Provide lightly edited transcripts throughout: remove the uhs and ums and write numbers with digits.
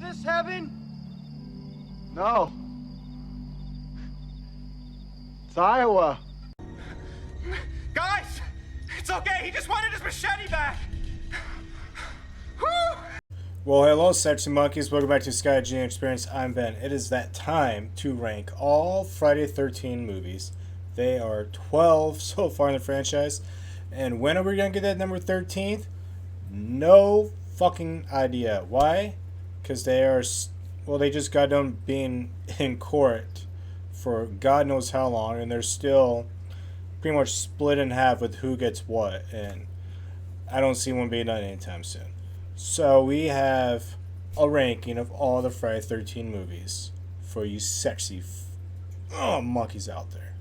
this heaven? No. It's Iowa. Guys, it's okay. He just wanted his machete back. Well, hello, sexy monkeys. Welcome back to SkyGeneYouTube Experience. I'm Ben. It is that time to rank all Friday the 13th movies. They are 12 so far in the franchise. And when are we going to get that number 13th? No fucking idea. Why? Because they are, well, they just got done being in court for God knows how long. And they're still pretty much split in half with who gets what. And I don't see one being done anytime soon. So we have a ranking of all the Friday 13 movies for you sexy monkeys out there.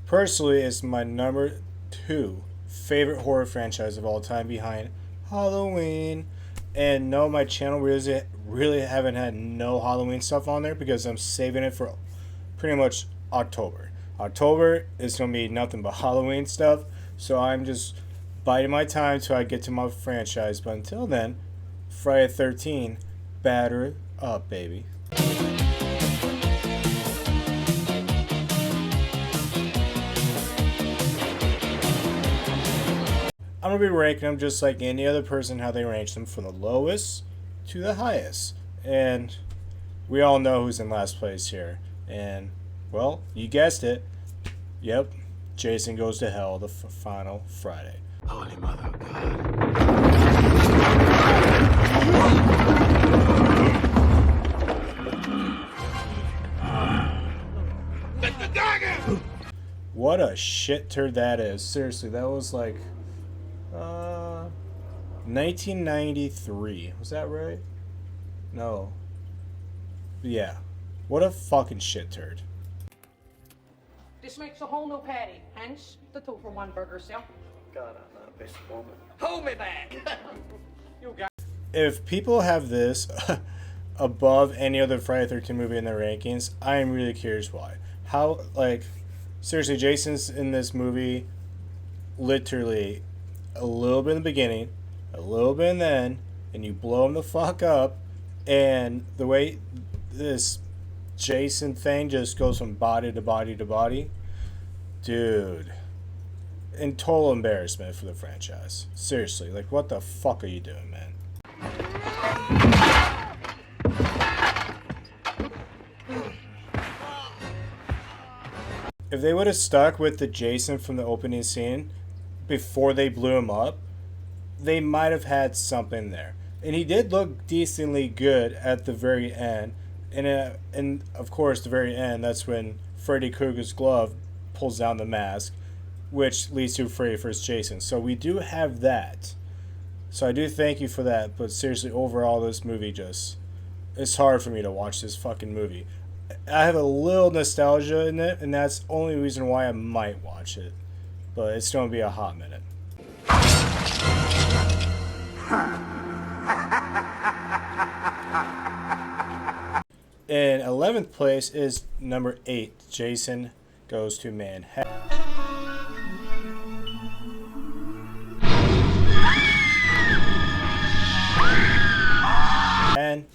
Personally, it's my number 2 favorite horror franchise of all time behind Halloween. And no, my channel really haven't had no Halloween stuff on there because I'm saving it for pretty much October. October is going to be nothing but Halloween stuff. So I'm just biding my time till I get to my franchise. But until then, Friday 13, batter up, baby. I'm going to be ranking them just like any other person, how they rank them from the lowest to the highest. And we all know who's in last place here. And, well, you guessed it. Yep, Jason Goes to Hell, the final Friday. Holy Mother of God. Get the dagger! What a shit turd that is. Seriously, that was like 1993. Was that right? No. Yeah. What a fucking shit turd. This makes a whole new patty, hence the 2-for-1 burger sale. God, I'm not a basic woman. Hold me back! You got. If people have this above any other Friday 13 movie in their rankings, I am really curious why. How, like, seriously, Jason's in this movie literally a little bit in the beginning, a little bit in the end, and you blow him the fuck up, and the way this Jason thing just goes from body to body to body, dude, and total embarrassment for the franchise. Seriously, like, what the fuck are you doing, man? If they would have stuck with the Jason from the opening scene before they blew him up, they might have had something there. And he did look decently good at the very end. And of course, the very end, that's when Freddy Krueger's glove pulls down the mask, which leads to Freddy vs. Jason. So we do have that. So I do thank you for that. But seriously, overall, this movie just... it's hard for me to watch this fucking movie. I have a little nostalgia in it, and that's the only reason why I might watch it. But it's going to be a hot minute. In 11th place is number 8, Jason Goes to Manhattan. And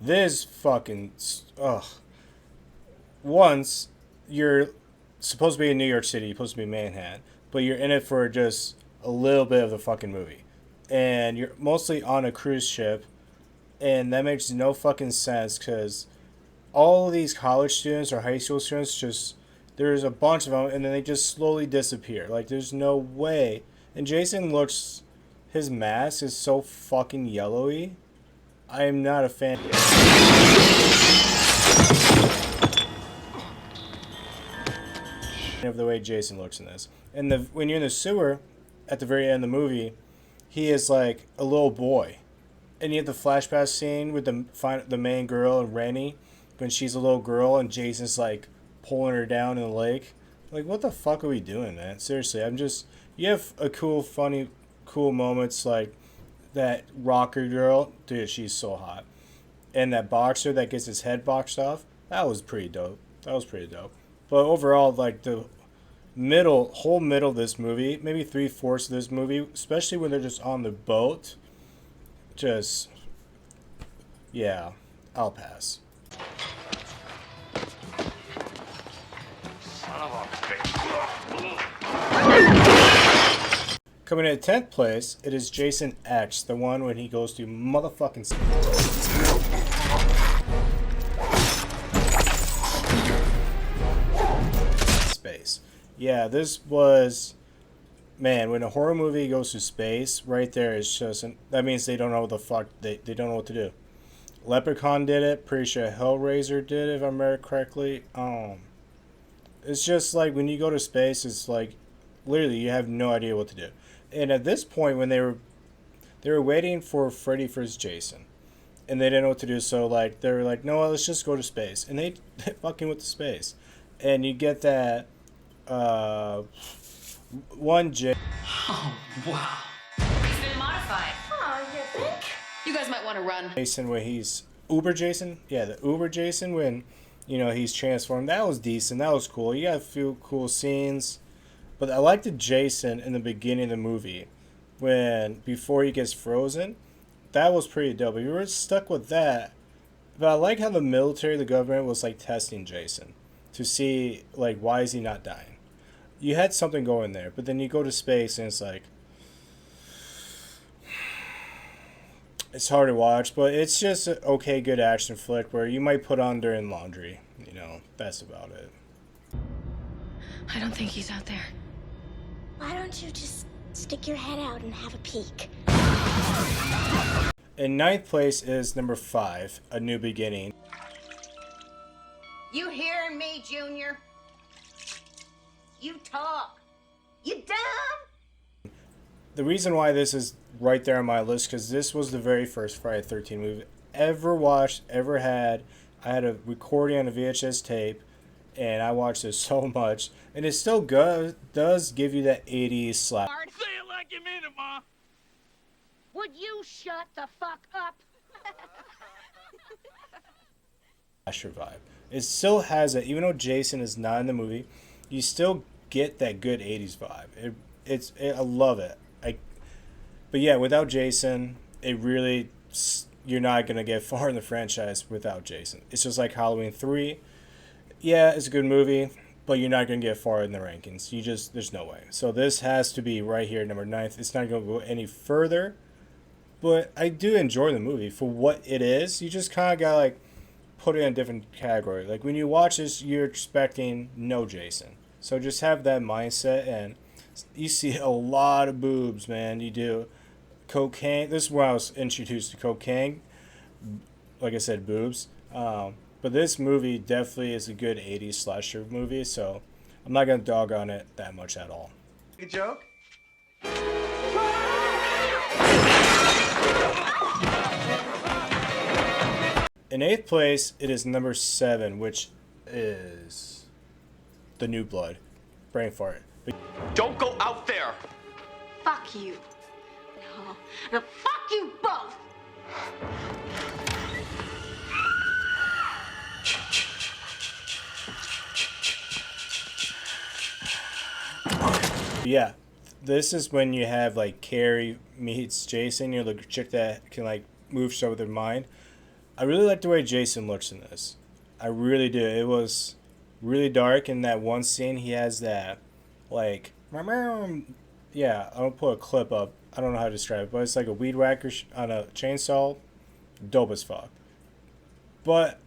this fucking, ugh. Once, you're supposed to be in New York City, you're supposed to be Manhattan, but you're in it for just a little bit of the fucking movie. And you're mostly on a cruise ship, and that makes no fucking sense, because all of these college students or high school students just, there's a bunch of them, and then they just slowly disappear. Like, there's no way. And Jason looks, his mask is so fucking yellowy. I am not a fan of the way Jason looks in this. And when you're in the sewer, at the very end of the movie, he is like a little boy. And you have the flashback scene with the main girl and Rennie, when she's a little girl and Jason's like pulling her down in the lake. Like, what the fuck are we doing, man? Seriously, you have a cool moments like that rocker girl, dude, she's so hot. And that boxer that gets his head boxed off, that was pretty dope. But overall, like, the whole middle of this movie, maybe 3/4 of this movie, especially when they're just on the boat, just Yeah, I'll pass. Coming in at 10th place, it is Jason X, the one when he goes to motherfucking space. Yeah, this was, man, when a horror movie goes to space, right there is just, that means they don't know what the fuck, they don't know what to do. Leprechaun did it, pretty sure Hellraiser did it, if I remember correctly. It's just like when you go to space, it's like literally you have no idea what to do. And at this point, when they were waiting for Freddy vs. Jason, and they didn't know what to do, so like they were like, no, let's just go to space, and they fucking went to space, and you get that one J. Oh wow! It's been modified. Oh, you think? You guys might want to run. Jason when he's Uber Jason, yeah, the Uber Jason when, you know, he's transformed. That was decent. That was cool. You got a few cool scenes. But I like the Jason in the beginning of the movie, before he gets frozen. That was pretty dope. We were stuck with that. But I like how the military, the government, was like testing Jason to see like why is he not dying. You had something going there, but then you go to space and it's like it's hard to watch, but it's just an okay, good action flick where you might put on during laundry. You know, that's about it. I don't think he's out there. Why don't you just stick your head out and have a peek? In 9th place is number 5, A New Beginning. You hearing me, Junior? You talk. You dumb? The reason why this is right there on my list, because this was the very first Friday the 13th movie ever watched, ever had. I had a recording on a VHS tape, and I watched it so much. And it still does give you that 80s slap. Say it like you mean it, Ma. Would you shut the fuck up? Slasher vibe. It still has it, even though Jason is not in the movie, you still get that good 80s vibe. I love it. But yeah, without Jason, you're not gonna get far in the franchise without Jason. It's just like Halloween 3. Yeah, it's a good movie, but you're not gonna get far in the rankings. There's no way. So this has to be right here, number 9th. It's not gonna go any further, but I do enjoy the movie for what it is. You just kind of gotta like put it in a different category. Like when you watch this, you're expecting no Jason. So just have that mindset, and you see a lot of boobs, man. You do. Cocaine. This is where I was introduced to cocaine. Like I said, boobs. But this movie definitely is a good 80s slasher movie, so I'm not going to dog on it that much at all. Good joke? In 8th place, it is number 7, which is The New Blood. Brain fart. Don't go out there! Fuck you. No, fuck you both! Yeah, this is when you have like Carrie meets Jason. You're the chick that can like move stuff with her mind. I really like the way Jason looks in this. I really do. It was really dark in that one scene. He has that like, yeah, I'll put a clip up. I don't know how to describe it, but it's like a weed whacker on a chainsaw. Dope as fuck. But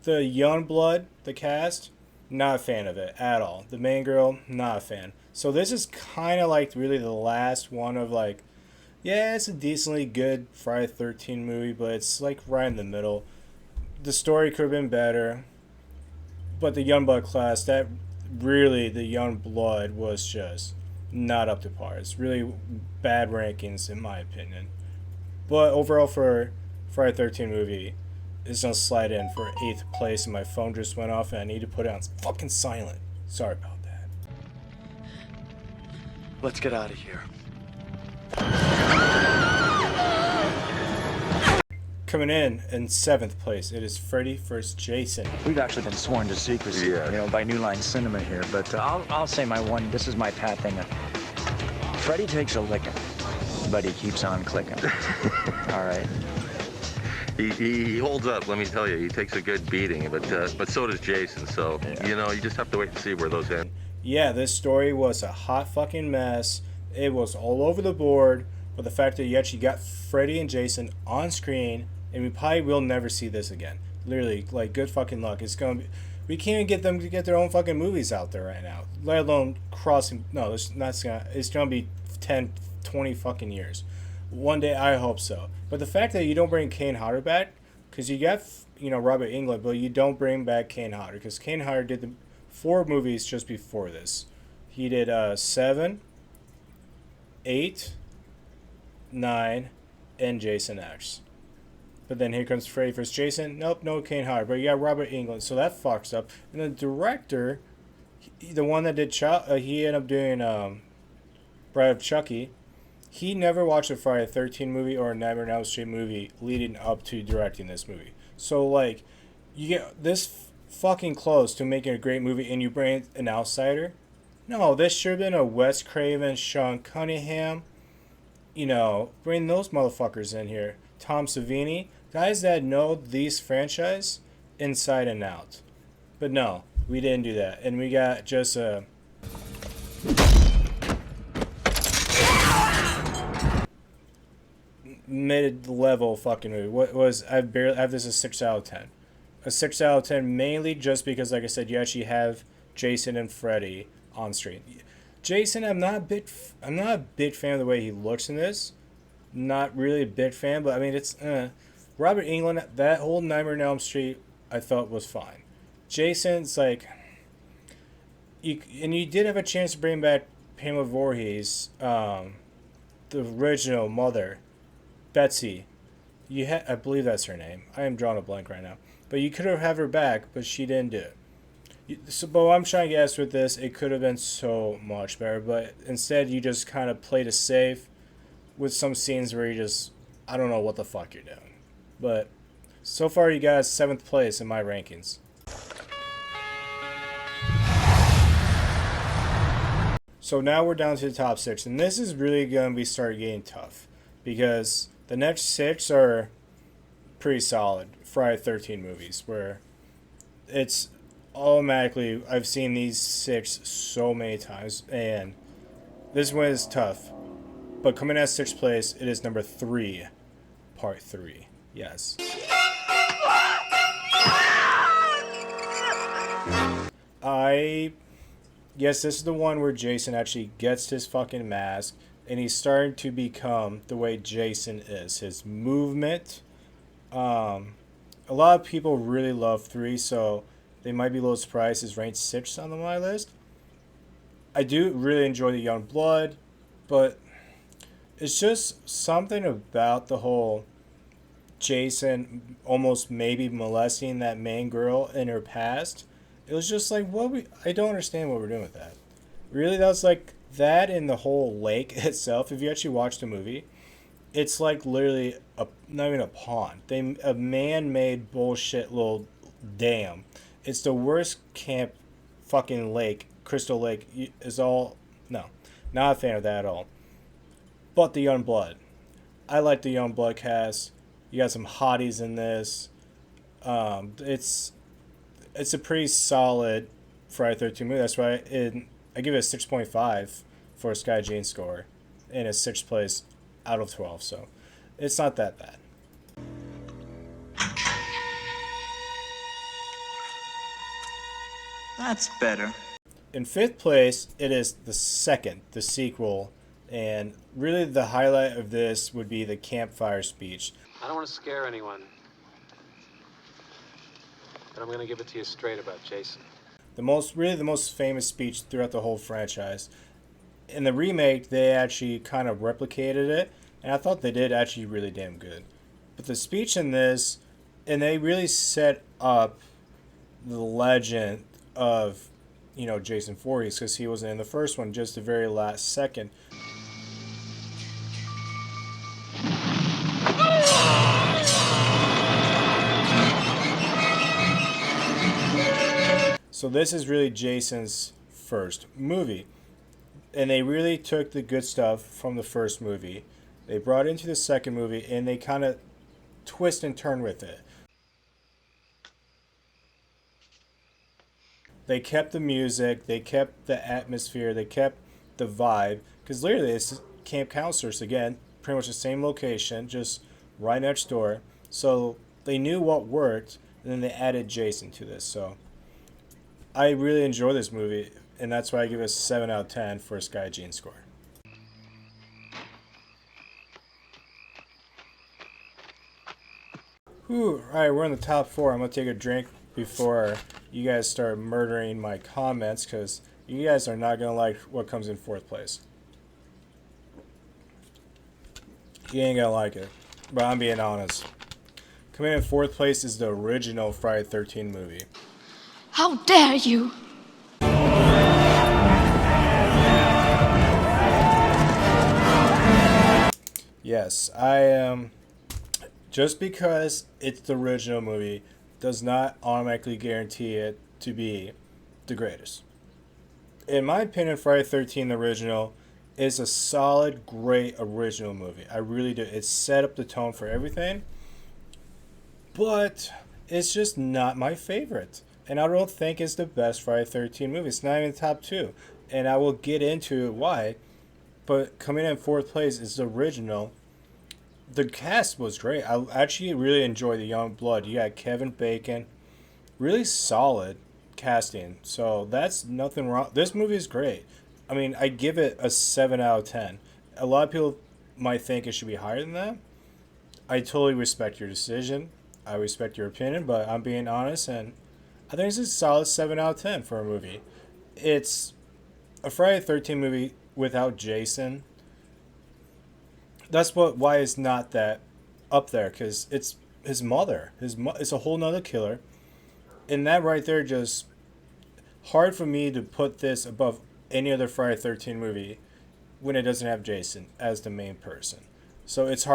the young blood, the cast, not a fan of it at all. The main girl, not a fan. So this is kind of like really the last one of like, yeah, it's a decently good Friday the 13th movie, but it's like right in the middle. The story could have been better, but the Youngblood class, that really, the Youngblood was just not up to par. It's really bad rankings in my opinion. But overall for Friday the 13th movie, it's gonna slide in for 8th place, and my phone just went off and I need to put it on fucking silent. Sorry about that. Let's get out of here. Coming in 7th place, it is Freddy vs. Jason. We've actually been sworn to secrecy, by New Line Cinema here, but I'll say this is my pat thing. Freddy takes a licking, but he keeps on clicking. All right? He holds up, let me tell you. He takes a good beating, but so does Jason. So, you know, you just have to wait and see where those end. Yeah, this story was a hot fucking mess. It was all over the board, but the fact that you actually got Freddy and Jason on screen, and we probably will never see this again. Literally, like, good fucking luck. It's gonna be... We can't get them to get their own fucking movies out there right now. Let alone crossing... No, it's gonna be 10, 20 fucking years. One day, I hope so. But the fact that you don't bring Kane Hodder back, because you got, you know, Robert Englund, but you don't bring back Kane Hodder, because Kane Hodder did the 4 movies just before this. He did 7, 8, 9, and Jason X. But then here comes Freddy vs. Jason. Nope, no Kane Hodder. But you got Robert Englund, so that fucks up. And the director, the one that did he ended up doing Bride of Chucky. He never watched a Friday the 13th movie or a Nightmare on Elm Street movie leading up to directing this movie. So, like, you get this fucking close to making a great movie and you bring an outsider? No, this should have been a Wes Craven, Sean Cunningham. You know, bring those motherfuckers in here. Tom Savini. Guys that know these franchise inside and out. But no, we didn't do that. And we got just a... mid-level fucking movie. What was I have this a 6 out of 10. A 6 out of 10 mainly just because, like I said, you actually have Jason and Freddy on screen. Jason, I'm not a big fan of the way he looks in this. Not really a big fan, but I mean it's Robert Englund, that whole Nightmare on Elm Street I thought was fine. Jason's like you did have a chance to bring back Pamela Voorhees, the original mother. Betsy, I believe that's her name. I am drawing a blank right now. But you could have had her back, but she didn't do it. But what I'm trying to guess with this, it could have been so much better. But instead, you just kind of played it safe with some scenes where you just, I don't know what the fuck you're doing. But so far, you guys 7th place in my rankings. So now we're down to the top 6, and this is really going to be starting getting tough because the next 6 are pretty solid Friday the 13th movies where it's automatically, I've seen these 6 so many times, and this one is tough. But coming at 6th place, it is number 3, part 3. Yes. Yes, this is the one where Jason actually gets his fucking mask, and he's starting to become the way Jason is. His movement. A lot of people really love 3, so they might be a little surprised it's ranked 6th on my list. I do really enjoy the young blood, but it's just something about the whole Jason almost maybe molesting that main girl in her past. It was just like, I don't understand what we're doing with that. Really, that was like that in the whole lake itself. If you actually watch the movie, it's like literally not even a pond. A man-made bullshit little dam. It's the worst camp fucking lake. Crystal Lake is all... No, not a fan of that at all. But the Young Blood. I like the Young Blood cast. You got some hotties in this. It's a pretty solid Friday the 13th movie. That's why I give it a 6.5 for a SkyGene score. And it's 6th place out of 12. So it's not that bad. That's better. In 5th place, it is the sequel. And really the highlight of this would be the campfire speech. I don't want to scare anyone, but I'm going to give it to you straight about Jason. The most famous speech throughout the whole franchise. In the remake, they actually kind of replicated it, and I thought they did actually really damn good. But the speech in this, and they really set up the legend of, Jason Voorhees, because he wasn't in the first one, just the very last second. So this is really Jason's first movie. And they really took the good stuff from the first movie. They brought it into the second movie, and they kind of twist and turn with it. They kept the music, they kept the atmosphere, they kept the vibe. Because literally, it's Camp Counselors again, pretty much the same location, just right next door. So they knew what worked, and then they added Jason to this. So I really enjoy this movie, and that's why I give it a 7 out of 10 for a SkyGene score. Whew, alright, we're in the top 4. I'm going to take a drink before you guys start murdering my comments, because you guys are not going to like what comes in 4th place. You ain't going to like it, but I'm being honest. Coming in 4th place is the original Friday the 13th movie. How dare you! Yes, I am. Just because it's the original movie does not automatically guarantee it to be the greatest. In my opinion, Friday the 13th original is a solid, great original movie. I really do. It set up the tone for everything, but it's just not my favorite. And I don't think it's the best Friday the 13th movie. It's not even the top 2. And I will get into why. But coming in 4th place is the original. The cast was great. I actually really enjoyed the young blood. You got Kevin Bacon. Really solid casting. So that's nothing wrong. This movie is great. I mean, I give it a 7 out of 10. A lot of people might think it should be higher than that. I totally respect your decision. I respect your opinion, but I'm being honest, and I think it's a solid 7 out of 10 for a movie. It's a Friday the 13th movie without Jason. That's why it's not that up there, because it's his mother. It's a whole nother killer. And that right there, just hard for me to put this above any other Friday the 13th movie when it doesn't have Jason as the main person. So it's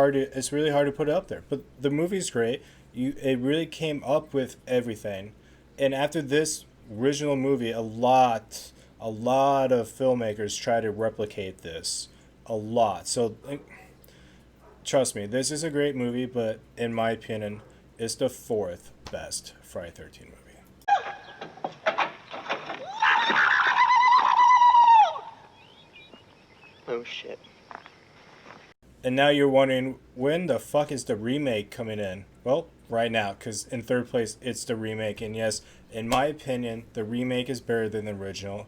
really hard to put it up there. But the movie's great. It really came up with everything. And after this original movie, a lot of filmmakers try to replicate this. A lot. So trust me, this is a great movie, but in my opinion, it's the 4th best Friday the 13th movie. Oh shit. And now you're wondering, when the fuck is the remake coming in? Well, right now, because in 3rd place, it's the remake. And yes, in my opinion, the remake is better than the original.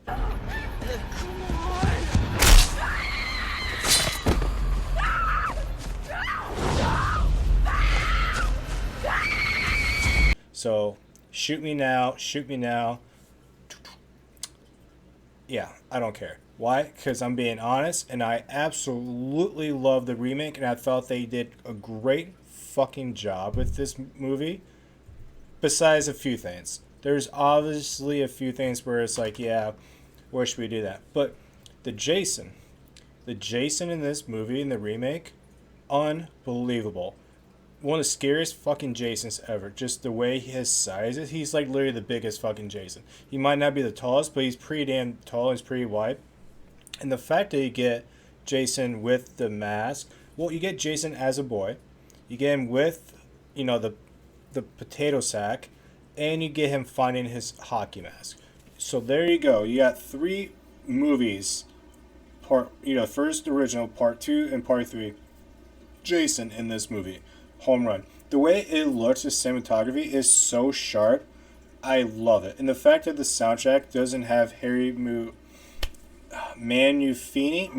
So, shoot me now. Yeah, I don't care. Why? Because I'm being honest, and I absolutely love the remake, and I thought they did a great fucking job with this movie. Besides a few things. There's obviously a few things where it's like, yeah, where should we do that? But the Jason in this movie, in the remake, unbelievable. One of the scariest fucking Jasons ever. Just the way his size is. He's like literally the biggest fucking Jason. He might not be the tallest, but he's pretty damn tall. He's pretty wide. And the fact that you get Jason with the mask. Well, you get Jason as a boy. You get him with, the potato sack. And you get him finding his hockey mask. So there you go. You got 3 movies. First original, part 2, and part 3. Jason in this movie. Home run. The way it looks, the cinematography is so sharp. I love it. And the fact that the soundtrack doesn't have Harry Manufini,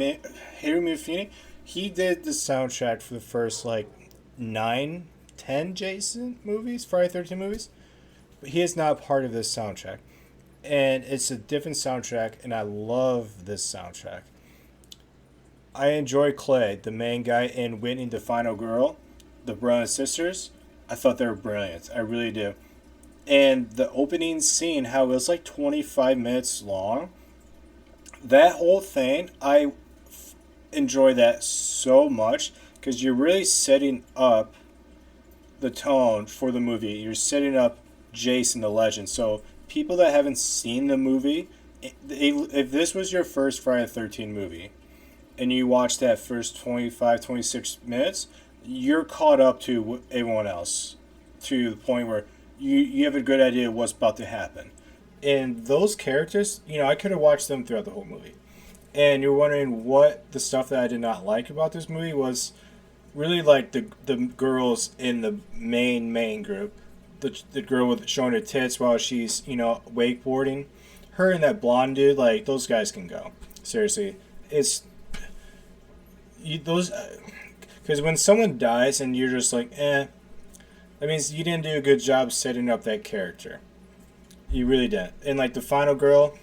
he did the soundtrack for the first 9, 10 Jason movies, Friday the 13th movies. But he is not part of this soundtrack. And it's a different soundtrack, and I love this soundtrack. I enjoy Clay, the main guy in Whitney, the Final Girl, the brother and sisters. I thought they were brilliant. I really do. And the opening scene, how it was 25 minutes long, that whole thing, I enjoy that so much, because you're really setting up the tone for the movie. You're setting up Jason the Legend. So people that haven't seen the movie, if this was your first Friday the 13th movie, and you watch that first 25, 26 minutes, you're caught up to everyone else to the point where you have a good idea of what's about to happen. And those characters, I could have watched them throughout the whole movie. And you're wondering what the stuff that I did not like about this movie was really like the girls in the main group. The girl with showing her tits while she's, wakeboarding. Her and that blonde dude, like, those guys can go. Seriously. It's... Because when someone dies and you're just like, that means you didn't do a good job setting up that character. You really didn't. And, like, the final girl,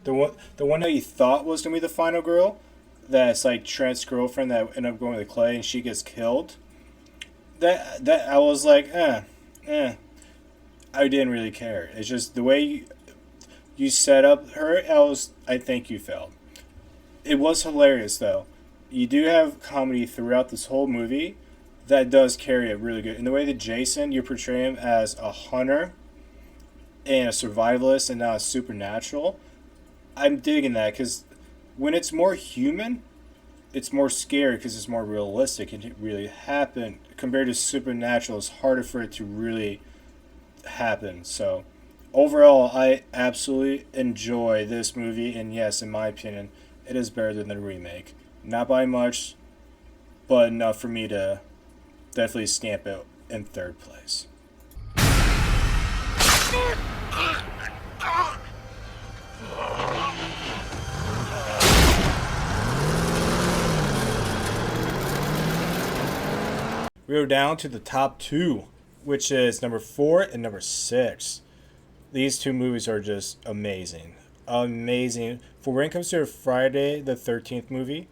the one that you thought was going to be the final girl, that's, like, Trent's girlfriend that ended up going to Clay and she gets killed, that I was like, I didn't really care. It's just the way you set up her, I think you failed. It was hilarious, though. You do have comedy throughout this whole movie that does carry it really good. And the way that Jason, you portray him as a hunter and a survivalist and not a supernatural, I'm digging that, because when it's more human, it's more scary because it's more realistic and it really happened. Compared to supernatural, it's harder for it to really happen. So overall, I absolutely enjoy this movie, and yes, in my opinion, it is better than the remake. Not by much, but enough for me to definitely stamp it in third place. We go down to the top two, which is number 4 and number 6. These two movies are just amazing. Amazing. For when it comes to a Friday the 13th movie,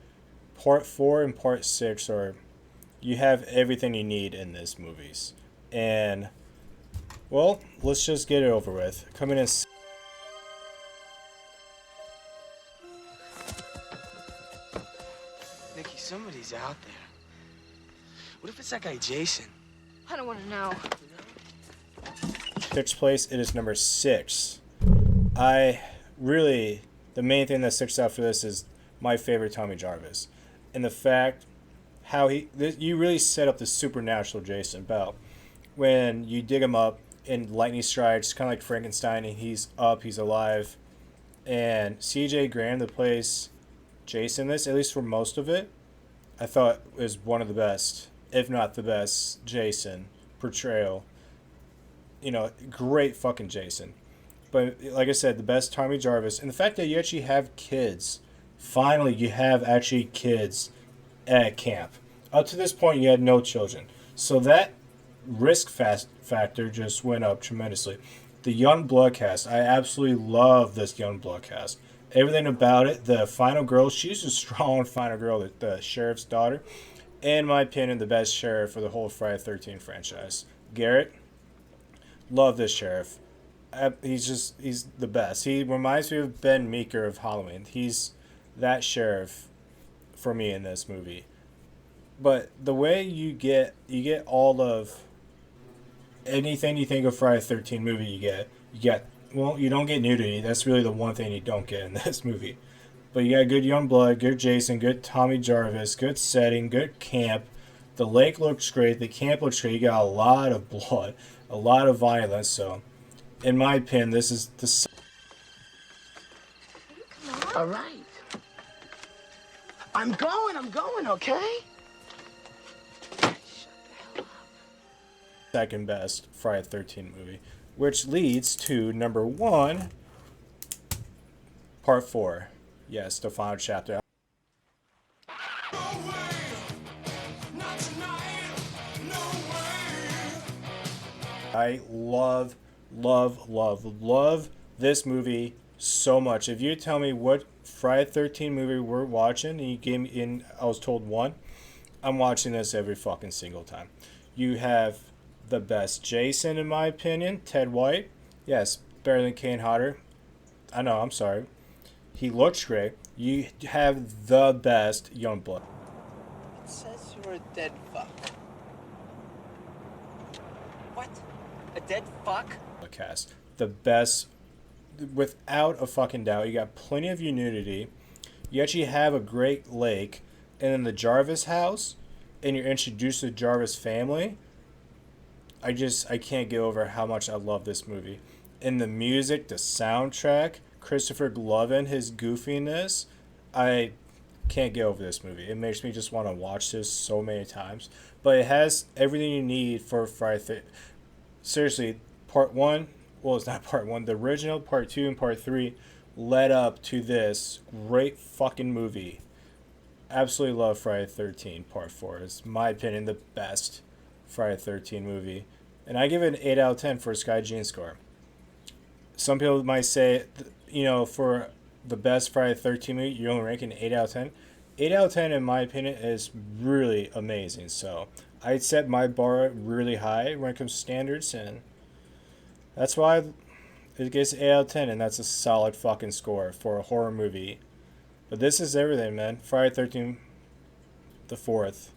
Part 4 and Part 6 are... You have everything you need in this movies. And, well, let's just get it over with. Coming in... Nikki, somebody's out there. What if it's that guy Jason? I don't want to know. Sixth place, it is number 6. The main thing that sticks out for this is my favorite Tommy Jarvis. And the fact how you really set up the supernatural Jason Bell. When you dig him up and lightning strikes, kind of like Frankenstein, and he's up, he's alive. And CJ Graham that plays Jason this, at least for most of it, I thought was one of the best, if not the best, Jason portrayal. Great fucking Jason. But like I said, the best Tommy Jarvis. And the fact that you actually have kids. Finally, you have actually kids at camp. Up to this point, you had no children. So that risk factor just went up tremendously. The young blood cast. I absolutely love this young blood cast. Everything about it. The final girl. She's a strong final girl. The sheriff's daughter. In my opinion, the best sheriff for the whole Friday the 13th franchise. Garrett. Love this sheriff. He's the best. He reminds me of Ben Meeker of Halloween. He's that sheriff for me in this movie. But the way you get all of anything you think of Friday the 13th movie, you don't get nudity. That's really the one thing you don't get in this movie. But you got good young blood, good Jason, good Tommy Jarvis, good setting, good camp. The lake looks great. The camp looks great. You got a lot of blood, a lot of violence. So, in my opinion, this is the... All right. I'm going, okay? second best Friday the 13th movie. Which leads to number 1, Part 4. Yes, the final chapter. I love this movie so much. If you tell me what Friday the 13th movie we're watching, and you gave me I was told one, I'm watching this every fucking single time. You have the best Jason, in my opinion, Ted White. Yes, better than Kane Hodder. I know, I'm sorry. He looks great. You have the best Youngblood. It says you're a dead fuck. What? A dead fuck? Cast. The best, without a fucking doubt. You got plenty of nudity. You actually have a great lake. And then the Jarvis house, and you're introduced to the Jarvis family, I can't get over how much I love this movie. And the music, the soundtrack, Christopher Glover, his goofiness, I can't get over this movie. It makes me just want to watch this so many times. But it has everything you need for Friday. Seriously, part 1, well, it's not part 1, the original, part 2, and part 3 led up to this great fucking movie. Absolutely love Friday the 13th part 4. It's, my opinion, the best Friday the 13th movie. And I give it an 8 out of 10 for a SkyGene score. Some people might say, you know, for the best Friday the 13th movie, you're only ranking 8 out of 10. 8 out of 10, in my opinion, is really amazing. So I'd set my bar really high when it comes to standards, and that's why it gets 8 out of 10, and that's a solid fucking score for a horror movie. But this is everything, man. Friday the 13th, the 4th,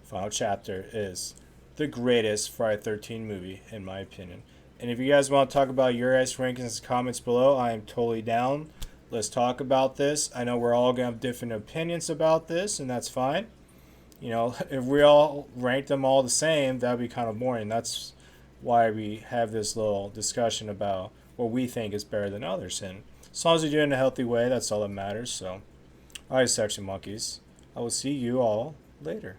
final chapter, is the greatest Friday the 13th movie, in my opinion. And if you guys want to talk about your guys' rankings in the comments below, I am totally down. Let's talk about this. I know we're all going to have different opinions about this, and that's fine. You know, if we all rank them all the same, that would be kind of boring. That's why we have this little discussion about what we think is better than others. And as long as you do it in a healthy way, that's all that matters. So, alright, Section Monkeys. I will see you all later.